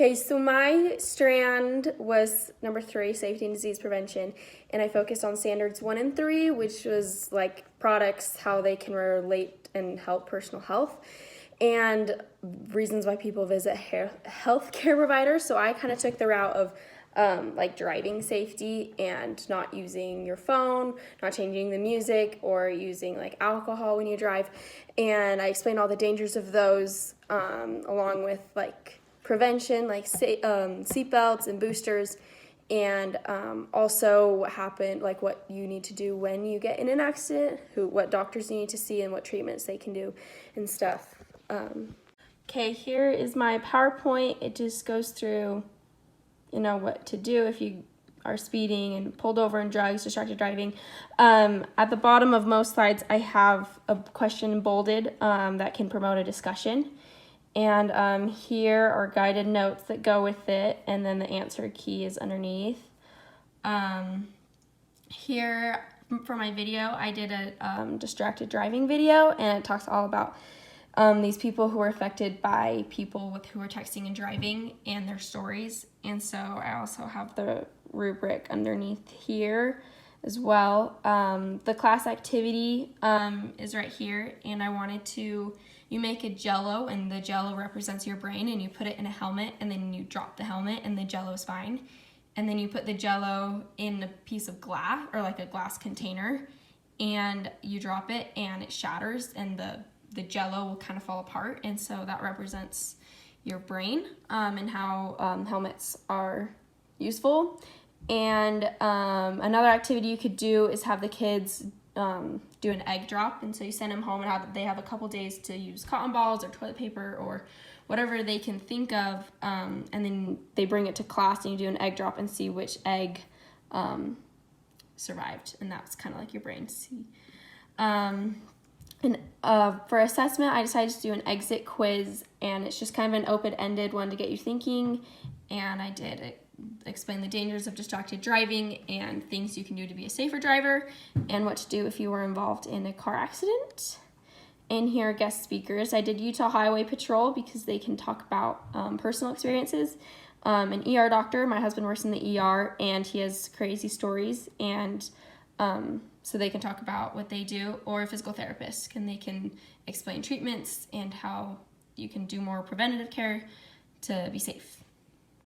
Okay, so my strand was number 3, safety and disease prevention, and I focused on standards 1 and 3, which was like products, how they can relate and help personal health, and reasons why people visit healthcare providers. So I kind of took the route of like driving safety and not using your phone, not changing the music, or using like alcohol when you drive. And I explained all the dangers of those, along with like prevention, like seatbelts and boosters, and also what happened, like what you need to do when you get in an accident, what doctors you need to see, and what treatments they can do and stuff. Okay, here is my PowerPoint. It just goes through, what to do if you are speeding and pulled over in drugs, distracted driving. At the bottom of most slides, I have a question bolded that can promote a discussion. And here are guided notes that go with it, and then the answer key is underneath. Here for my video, I did a distracted driving video, and it talks all about these people who are affected by people who are texting and driving and their stories. And so I also have the rubric underneath here as well. The class activity is right here, and I wanted you make a Jell-O, and the Jell-O represents your brain, and you put it in a helmet, and then you drop the helmet, and the Jell-O is fine. And then you put the Jell-O in a piece of glass, or like a glass container, and you drop it, and it shatters, and the Jell-O will kind of fall apart. And so that represents your brain, and how helmets are useful. And another activity you could do is have the kids do an egg drop, and so you send them home, and they have a couple days to use cotton balls or toilet paper or whatever they can think of, and then they bring it to class, and you do an egg drop and see which egg survived, and that's kind of like your brain. And for assessment, I decided to do an exit quiz, and it's just kind of an open-ended one to get you thinking, and I did explain the dangers of distracted driving and things you can do to be a safer driver, and what to do if you were involved in a car accident. And here are guest speakers. I did Utah Highway Patrol because they can talk about personal experiences. An ER doctor, my husband works in the ER, and he has crazy stories, and so they can talk about what they do, or a physical therapist, and they can explain treatments and how you can do more preventative care to be safe.